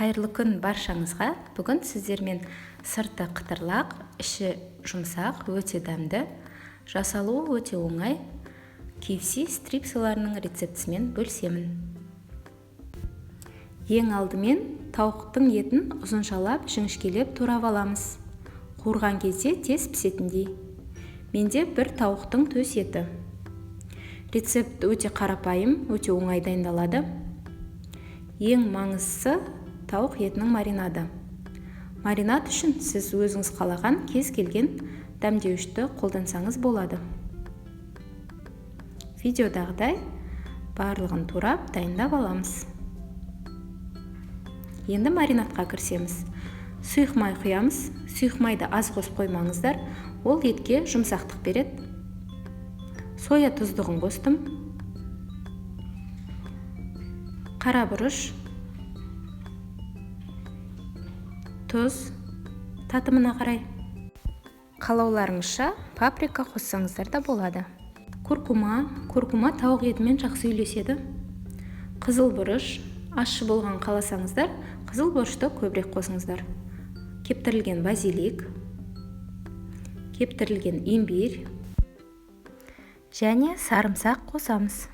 Қайырлы күн баршаңызға. Бүгін сіздермен сырты қытырлақ, іші жұмсақ, өте дәмді, жасалуы өте оңай KFC стрипсыларының рецептісімен бөлісемін. Ең алдымен тауықтың етін ұзыншалап, жіңішкелеп турап аламыз. Қуырған кезде тез пісетіндей. Менде бір тауықтың төс еті. Рецепт өте қарапайым, өте оңай дайындалады. Ең маңыздысы тауық етінің маринады. Маринад үшін сіз өзіңіз қалаған кез келген дәмдеуішті қолдансаңыз болады. Видеодағыдай барлығын турап дайындап аламыз. Енді маринадқа кірісеміз. Сұйық май құямыз. Сұйық майды аз қосып қоймаңыздар, ол етке жұмсақтық береді. Соя тұздығын қостым. Қара бұрыш, тұз, татымына қарай. Қалауларыңызша паприка қоссаңыздар да болады. Куркума тауық етімен жақсы үйлеседі. Қызыл бұрыш, ащы болған қаласаңыздар, қызыл бұрышты көбірек қосыңыздар. Кептірілген базилик, кептірілген имбирь және сарымсақ қосамыз.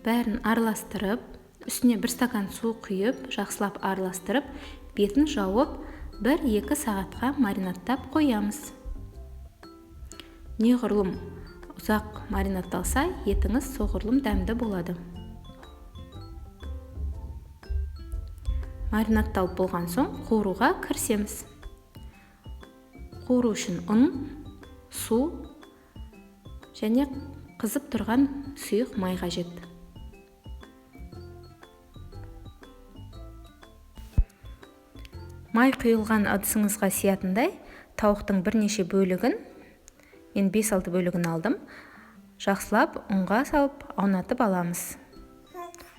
Бәрін араластырып, үстіне 1 стакан су құйып, жақсылап араластырып, бетін жауып, 1-2 сағатқа маринадтап қоямыз. Неғұрлым ұзақ маринадталса, етіңіз соғұрлым дәмді болады. Маринадталып болған соң қуыруға кірісеміз. Қуыру үшін ұн, су және қызып тұрған сұйық май қажет. Май құйылған ыдысыңызға сиятындай тауықтың бірнеше бөлігін, мен 5-6 бөлігін алдым, жақсылап ұнға салып аунатып аламыз.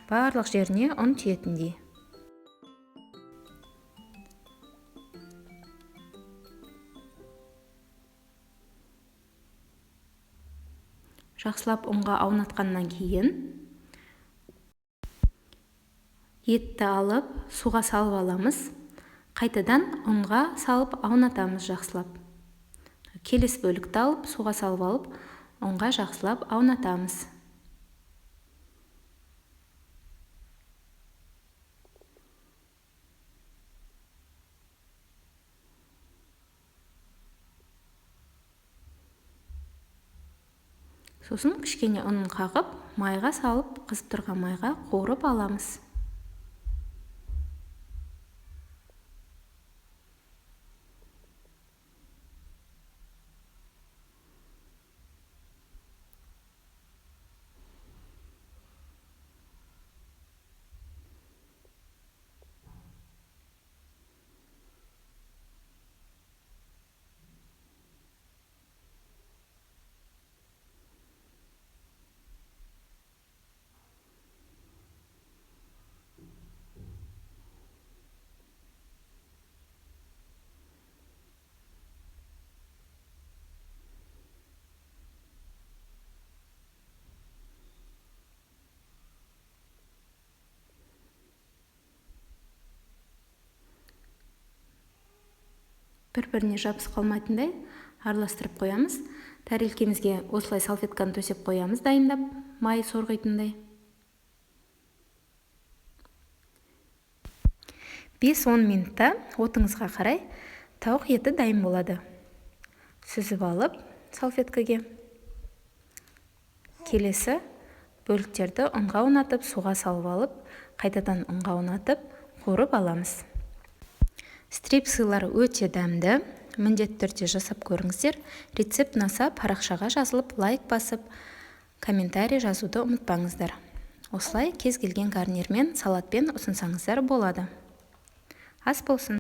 Барлық жеріне ұн тиетіндей. Жақсылап ұнға аунатқаннан кейін етті алып суға салып аламыз. Қайтадан ұнға салып аунатамыз жақсылап. Келесі бөлікті алып суға салып алып, ұнға жақсылап аунатамыз. Сосын кішкене ұнын қағып, майға салып, қызып тұрған майға қуырып аламыз. Бір-біріне жабысып қалмайтындай араластырып қоямыз. Тәрелкемізге осылай салфетканы төсеп қоямыз, дайындап, май сорғитындай. 5-10 минутта отыңызға қарай тауық еті дайын болады. Сүзіп алып салфеткаге. Келесі бөліктерді ұнға аунатып, суға салып алып, қайтадан ұнға аунатып, қуырып аламыз. Стрипсылар өте дәмді, міндетті түрде жасап көріңіздер. Рецепт ұнаса парақшаға жазылып, лайк басып, комментарий жазуды ұмытпаңыздар. Осылай кез келген гарнирмен, салатпен ұсынсаңыздар болады. Ас болсын!